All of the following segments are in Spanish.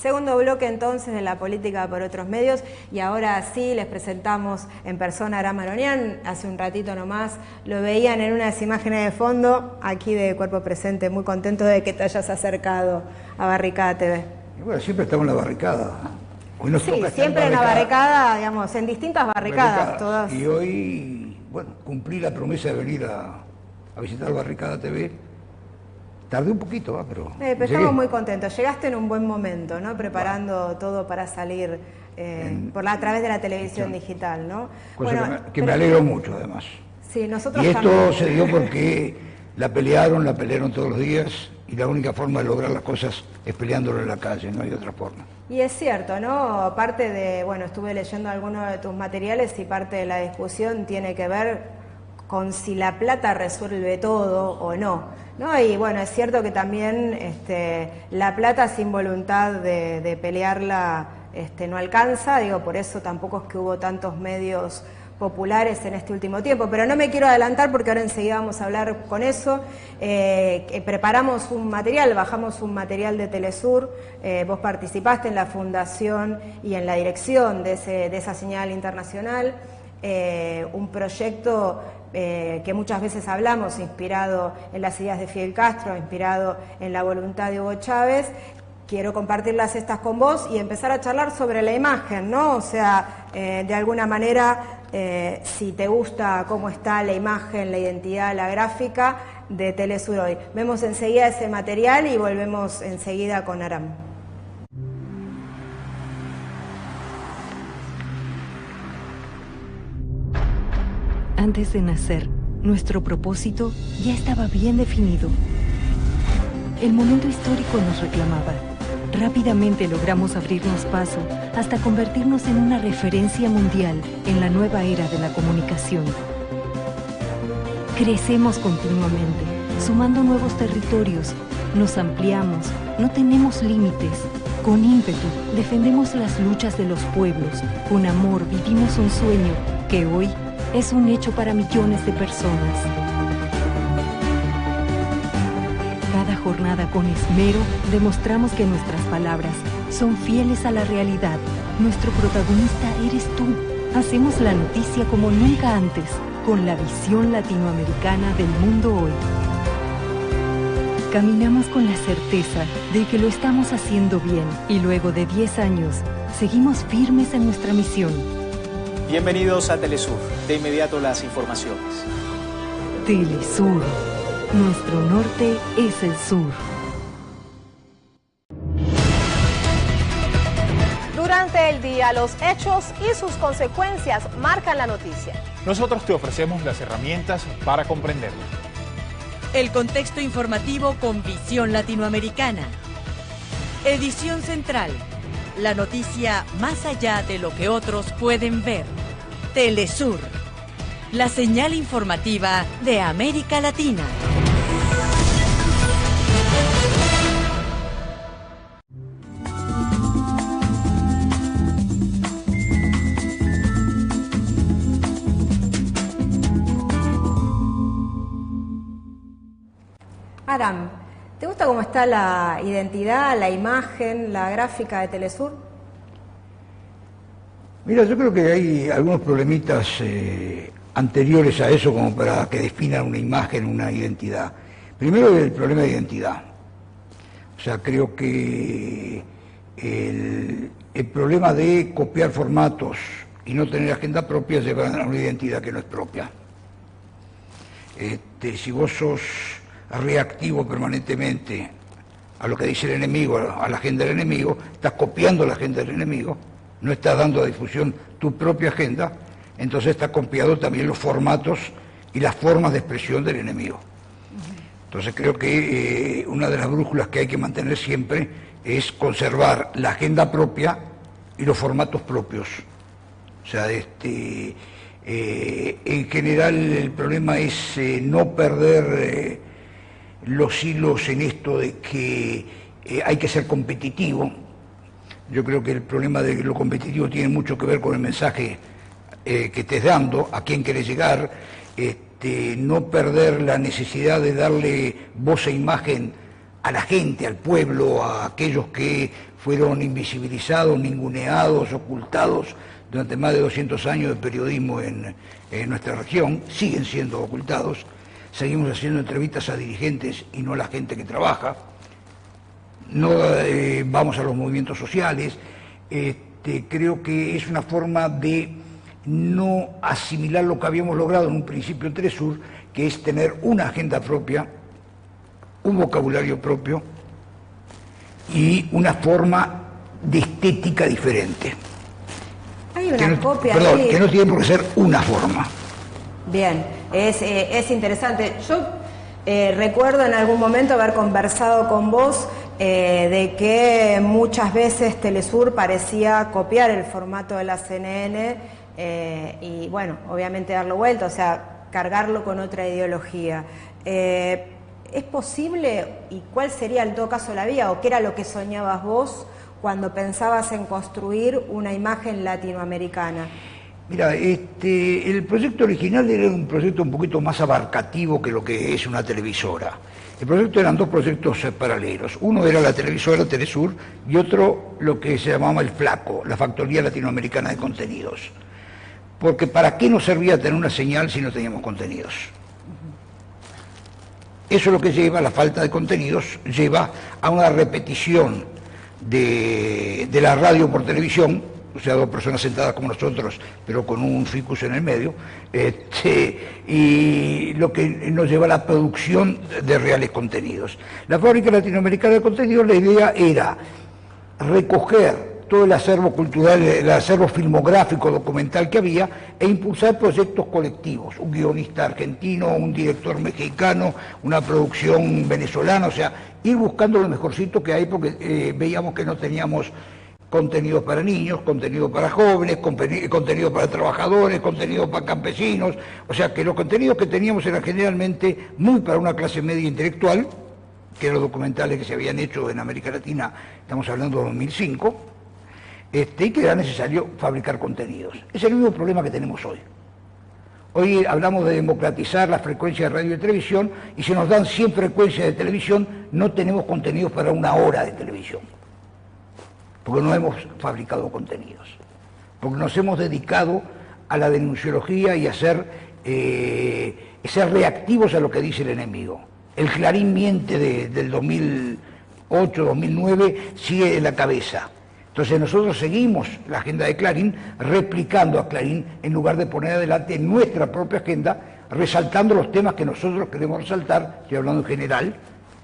Segundo bloque entonces de la política por otros medios, y ahora sí les presentamos en persona a Aram Aronian. Hace un ratito nomás lo veían en unas imágenes de fondo, aquí de cuerpo presente, muy contento de que te hayas acercado a Barricada TV. Y bueno, siempre estamos en la barricada. Hoy nos toca siempre en la barricada, digamos, en distintas barricadas. Todas. Y hoy, bueno, cumplí la promesa de venir a visitar Barricada TV. Tardé un poquito, pero estamos muy contentos. Llegaste en un buen momento, ¿no? Preparando todo para salir a través de la televisión digital, ¿no? Cosa que me alegro mucho, además. Sí, nosotros y esto también. Se dio porque la pelearon todos los días, y la única forma de lograr las cosas es peleándolo en la calle, no hay otra forma. Y es cierto, ¿no? Parte de, bueno, estuve leyendo algunos de tus materiales y parte de la discusión tiene que ver con si la plata resuelve todo o no. ¿No? Y bueno, es cierto que también la plata sin voluntad de pelearla no alcanza, digo, por eso tampoco es que hubo tantos medios populares en este último tiempo, pero no me quiero adelantar porque ahora enseguida vamos a hablar con eso. Preparamos un material, bajamos un material de Telesur, vos participaste en la fundación y en la dirección de esa señal internacional, un proyecto que muchas veces hablamos, inspirado en las ideas de Fidel Castro, inspirado en la voluntad de Hugo Chávez. Quiero compartirlas estas con vos y empezar a charlar sobre la imagen, ¿no? O sea, de alguna manera, si te gusta cómo está la imagen, la identidad, la gráfica de Telesur hoy. Vemos enseguida ese material y volvemos enseguida con Aram. Antes de nacer, nuestro propósito ya estaba bien definido. El momento histórico nos reclamaba. Rápidamente logramos abrirnos paso hasta convertirnos en una referencia mundial en la nueva era de la comunicación. Crecemos continuamente, sumando nuevos territorios, nos ampliamos, no tenemos límites. Con ímpetu defendemos las luchas de los pueblos, con amor vivimos un sueño que hoy es un hecho para millones de personas. Cada jornada con esmero demostramos que nuestras palabras son fieles a la realidad. Nuestro protagonista eres tú. Hacemos la noticia como nunca antes, con la visión latinoamericana del mundo hoy. Caminamos con la certeza de que lo estamos haciendo bien y luego de 10 años, seguimos firmes en nuestra misión. Bienvenidos a Telesur. De inmediato las informaciones. Telesur. Nuestro norte es el sur. Durante el día, los hechos y sus consecuencias marcan la noticia. Nosotros te ofrecemos las herramientas para comprenderlo. El contexto informativo con visión latinoamericana. Edición central. La noticia más allá de lo que otros pueden ver. Telesur. La señal informativa de América Latina. Aram, ¿te gusta cómo está la identidad, la imagen, la gráfica de Telesur? Mira, yo creo que hay algunos problemitas anteriores a eso como para que definan una imagen, una identidad. Primero el problema de identidad. O sea, creo que el problema de copiar formatos y no tener agenda propia lleva a una identidad que no es propia. Si vos sos reactivo permanentemente a lo que dice el enemigo, a la agenda del enemigo, estás copiando la agenda del enemigo, no estás dando a difusión tu propia agenda, entonces estás copiando también los formatos y las formas de expresión del enemigo. Entonces creo que una de las brújulas que hay que mantener siempre es conservar la agenda propia y los formatos propios. O sea, en general el problema es no perder los hilos en esto de que hay que ser competitivo. Yo creo que el problema de lo competitivo tiene mucho que ver con el mensaje que estés dando, a quién querés llegar, no perder la necesidad de darle voz e imagen a la gente, al pueblo, a aquellos que fueron invisibilizados, ninguneados, ocultados durante más de 200 años de periodismo en nuestra región, siguen siendo ocultados. Seguimos haciendo entrevistas a dirigentes y no a la gente que trabaja. No vamos a los movimientos sociales. Creo que es una forma de no asimilar lo que habíamos logrado en un principio en Telesur, que es tener una agenda propia, un vocabulario propio y una forma de estética diferente. Hay una copia. Perdón, ahí. que no tiene por qué ser una forma. Bien, es interesante. Yo recuerdo en algún momento haber conversado con vos de que muchas veces Telesur parecía copiar el formato de la CNN y bueno, obviamente darlo vuelta, o sea, cargarlo con otra ideología. ¿Es posible y cuál sería en todo caso la vía o qué era lo que soñabas vos cuando pensabas en construir una imagen latinoamericana? Mira, el proyecto original era un proyecto un poquito más abarcativo que lo que es una televisora. El proyecto eran dos proyectos paralelos. Uno era la televisora Telesur y otro lo que se llamaba el FLACO, la Factoría Latinoamericana de Contenidos. Porque ¿para qué nos servía tener una señal si no teníamos contenidos? Eso es lo que lleva, la falta de contenidos, lleva a una repetición de la radio por televisión, o sea, dos personas sentadas como nosotros, pero con un ficus en el medio, y lo que nos lleva a la producción de reales contenidos. La Fábrica Latinoamericana de Contenidos, la idea era recoger todo el acervo cultural, el acervo filmográfico, documental que había, e impulsar proyectos colectivos, un guionista argentino, un director mexicano, una producción venezolana, o sea, ir buscando lo mejorcito que hay, porque veíamos que no teníamos contenidos para niños, contenido para jóvenes, contenido para trabajadores, contenido para campesinos, o sea que los contenidos que teníamos eran generalmente muy para una clase media intelectual, que eran los documentales que se habían hecho en América Latina, estamos hablando de 2005, y que era necesario fabricar contenidos. Es el mismo problema que tenemos hoy. Hoy hablamos de democratizar las frecuencias de radio y televisión, y se nos dan 100 frecuencias de televisión, no tenemos contenidos para una hora de televisión. Porque no hemos fabricado contenidos, porque nos hemos dedicado a la denunciología y a ser reactivos a lo que dice el enemigo. El Clarín miente del 2008, 2009, sigue en la cabeza. Entonces nosotros seguimos la agenda de Clarín, replicando a Clarín en lugar de poner adelante nuestra propia agenda, resaltando los temas que nosotros queremos resaltar, estoy hablando en general,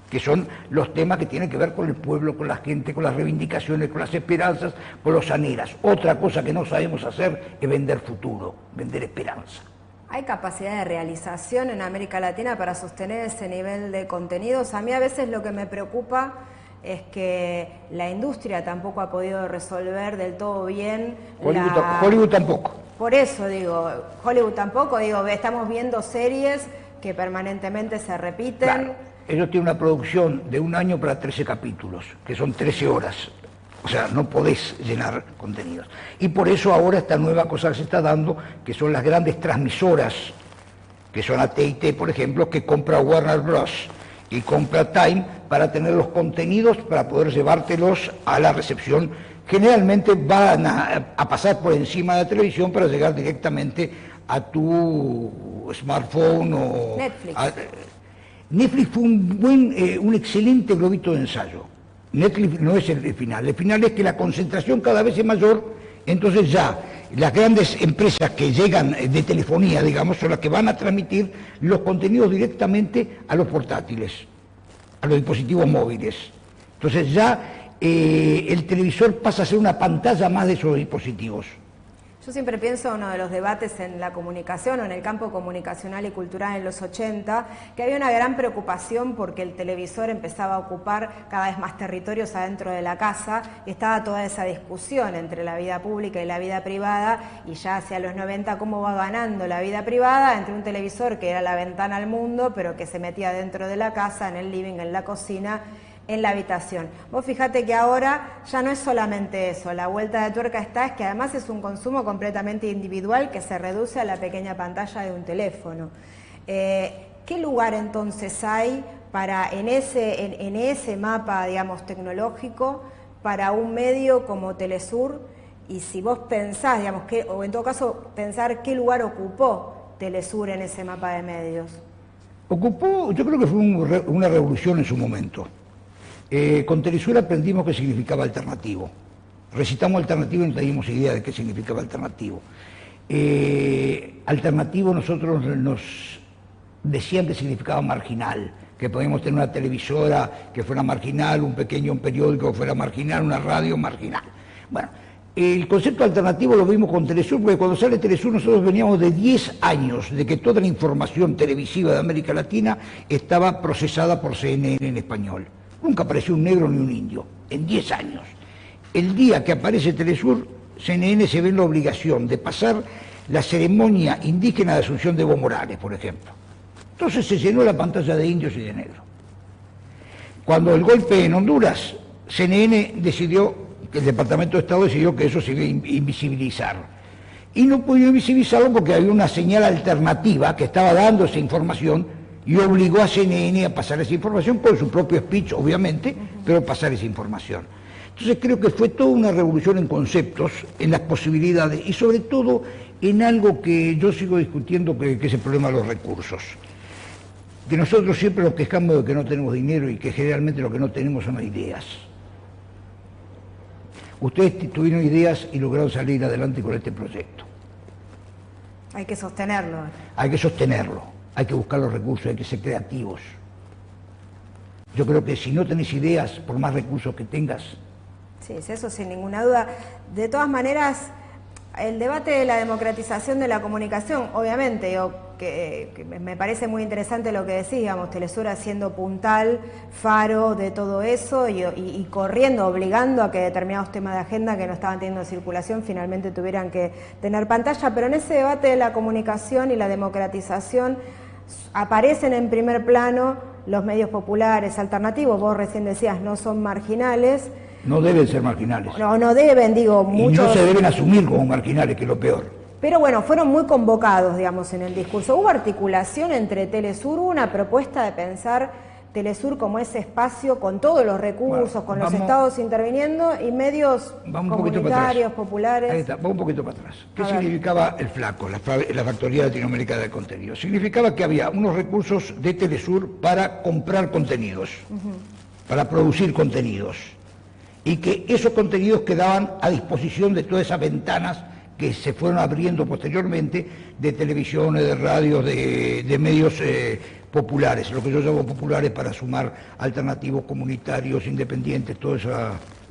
que son los temas que tienen que ver con el pueblo, con la gente, con las reivindicaciones, con las esperanzas, con los anhelos. Otra cosa que no sabemos hacer es vender futuro, vender esperanza. ¿Hay capacidad de realización en América Latina para sostener ese nivel de contenidos? A mí a veces lo que me preocupa es que la industria tampoco ha podido resolver del todo bien Hollywood tampoco. Por eso digo, Hollywood tampoco, digo, estamos viendo series que permanentemente se repiten. Claro. Ellos tienen una producción de un año para 13 capítulos, que son 13 horas. O sea, no podés llenar contenidos. Y por eso ahora esta nueva cosa que se está dando, que son las grandes transmisoras, que son AT&T, por ejemplo, que compra Warner Bros. Y compra Time para tener los contenidos, para poder llevártelos a la recepción. Generalmente van a pasar por encima de la televisión para llegar directamente a tu smartphone o... Netflix. Netflix fue un excelente globito de ensayo. Netflix no es el final es que la concentración cada vez es mayor, entonces ya las grandes empresas que llegan de telefonía, digamos, son las que van a transmitir los contenidos directamente a los portátiles, a los dispositivos móviles. Entonces ya el televisor pasa a ser una pantalla más de esos dispositivos. Yo siempre pienso en uno de los debates en la comunicación o en el campo comunicacional y cultural en los 80, que había una gran preocupación porque el televisor empezaba a ocupar cada vez más territorios adentro de la casa y estaba toda esa discusión entre la vida pública y la vida privada, y ya hacia los 90 cómo va ganando la vida privada entre un televisor que era la ventana al mundo, pero que se metía dentro de la casa, en el living, en la cocina, en la habitación. Vos fijate que ahora ya no es solamente eso, la vuelta de tuerca está, es que además es un consumo completamente individual que se reduce a la pequeña pantalla de un teléfono. ¿Qué lugar entonces hay en ese mapa, digamos, tecnológico, para un medio como Telesur? Y si vos pensás, digamos, o en todo caso, pensar qué lugar ocupó Telesur en ese mapa de medios. Ocupó, yo creo que fue una revolución en su momento. Con Telesur aprendimos qué significaba alternativo. Recitamos alternativo y no teníamos idea de qué significaba alternativo. Alternativo nosotros nos decían que significaba marginal, que podíamos tener una televisora que fuera marginal, un periódico que fuera marginal, una radio marginal. Bueno, el concepto alternativo lo vimos con Telesur, porque cuando sale Telesur nosotros veníamos de 10 años de que toda la información televisiva de América Latina estaba procesada por CNN en español. Nunca apareció un negro ni un indio, en 10 años. El día que aparece Telesur, CNN se ve en la obligación de pasar la ceremonia indígena de Asunción de Evo Morales, por ejemplo. Entonces se llenó la pantalla de indios y de negros. Cuando el golpe en Honduras, CNN decidió, que el Departamento de Estado decidió que eso se iba a invisibilizar. Y no pudo invisibilizarlo porque había una señal alternativa que estaba dando esa información y obligó a CNN a pasar esa información con su propio speech, obviamente, pero pasar esa información. Entonces creo que fue toda una revolución en conceptos, en las posibilidades y sobre todo en algo que yo sigo discutiendo, que es el problema de los recursos. Que nosotros siempre nos quejamos de que no tenemos dinero y que generalmente lo que no tenemos son ideas. Ustedes tuvieron ideas y lograron salir adelante con este proyecto. Hay que sostenerlo. Hay que sostenerlo, hay que buscar los recursos, hay que ser creativos. Yo creo que si no tenés ideas, por más recursos que tengas... Sí, eso sin ninguna duda. De todas maneras, el debate de la democratización de la comunicación, obviamente, que me parece muy interesante lo que decís, digamos, Telesur siendo puntal, faro de todo eso y corriendo, obligando a que determinados temas de agenda que no estaban teniendo circulación finalmente tuvieran que tener pantalla, pero en ese debate de la comunicación y la democratización aparecen en primer plano los medios populares alternativos, vos recién decías, no son marginales. No deben ser marginales. No deben, digo, muchos... Y no se deben asumir como marginales, que es lo peor. Pero bueno, fueron muy convocados, digamos, en el discurso. ¿Hubo articulación entre Telesur? ¿Hubo una propuesta de pensar Telesur como ese espacio con todos los recursos, con los estados interviniendo y medios comunitarios, populares? Ahí está, vamos un poquito para atrás. ¿Qué significaba el FLACO, la Factoría Latinoamericana de Contenido? Significaba que había unos recursos de Telesur para comprar contenidos, para producir contenidos, y que esos contenidos quedaban a disposición de todas esas ventanas que se fueron abriendo posteriormente de televisiones, de radios, de medios populares, lo que yo llamo populares para sumar alternativos, comunitarios, independientes, todo eso,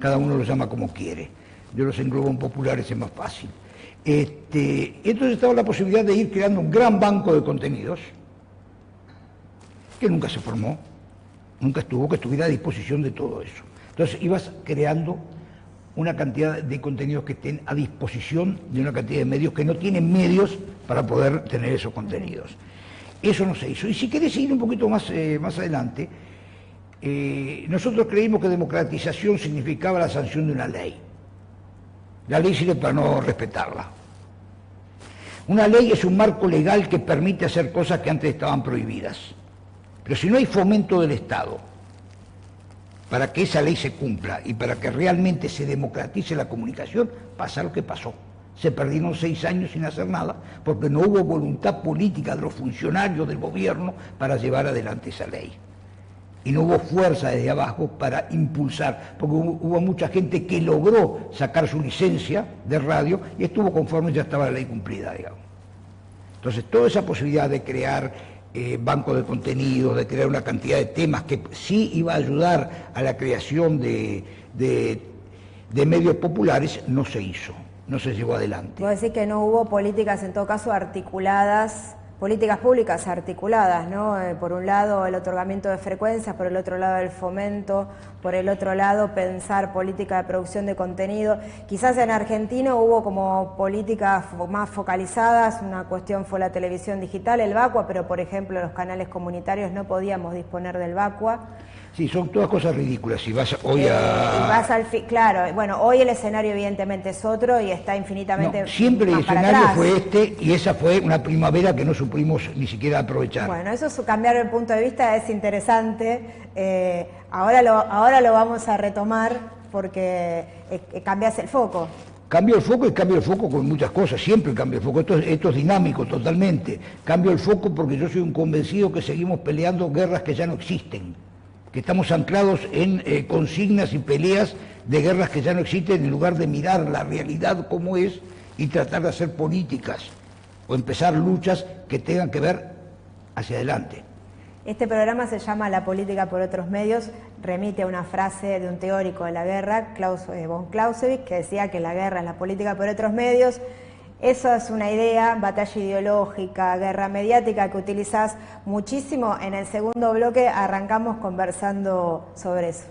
cada uno lo llama como quiere. Yo los englobo en populares, es más fácil. Entonces estaba la posibilidad de ir creando un gran banco de contenidos que nunca se formó, nunca estuvo, que estuviera a disposición de todo eso. Entonces ibas creando una cantidad de contenidos que estén a disposición de una cantidad de medios que no tienen medios para poder tener esos contenidos. Eso no se hizo. Y si querés ir un poquito más adelante, nosotros creímos que democratización significaba la sanción de una ley. La ley sirve para no respetarla. Una ley es un marco legal que permite hacer cosas que antes estaban prohibidas. Pero si no hay fomento del Estado para que esa ley se cumpla y para que realmente se democratice la comunicación, pasa lo que pasó. Se perdieron 6 años sin hacer nada porque no hubo voluntad política de los funcionarios del gobierno para llevar adelante esa ley. Y no hubo fuerza desde abajo para impulsar, porque hubo mucha gente que logró sacar su licencia de radio y estuvo conforme, ya estaba la ley cumplida, digamos. Entonces, toda esa posibilidad de crear bancos de contenidos, de crear una cantidad de temas que sí iba a ayudar a la creación de medios populares, no se hizo, no se llevó adelante. Vos decís que no hubo políticas, en todo caso, articuladas, políticas públicas articuladas, ¿no? Por un lado el otorgamiento de frecuencias, por el otro lado el fomento, por el otro lado pensar política de producción de contenido. Quizás en Argentina hubo como políticas más focalizadas, una cuestión fue la televisión digital, el VACUA, pero por ejemplo los canales comunitarios no podíamos disponer del VACUA. Sí, son todas cosas ridículas. Si vas hoy a... Claro, bueno, hoy el escenario evidentemente es otro y está infinitamente No, siempre el más para escenario atrás. fue este y esa fue una primavera que no supimos ni siquiera aprovechar. Bueno, eso es cambiar el punto de vista, es interesante. Ahora lo vamos a retomar porque cambias el foco. Cambio el foco y cambio el foco con muchas cosas, siempre cambio el foco, esto es dinámico totalmente. Cambio el foco porque yo soy un convencido que seguimos peleando guerras que ya no existen, que estamos anclados en consignas y peleas de guerras que ya no existen en lugar de mirar la realidad como es y tratar de hacer políticas o empezar luchas que tengan que ver hacia adelante. Este programa se llama La política por otros medios, remite a una frase de un teórico de la guerra, von Clausewitz, que decía que la guerra es la política por otros medios. Eso es una idea, batalla ideológica, guerra mediática, que utilizás muchísimo. En el segundo bloque arrancamos conversando sobre eso.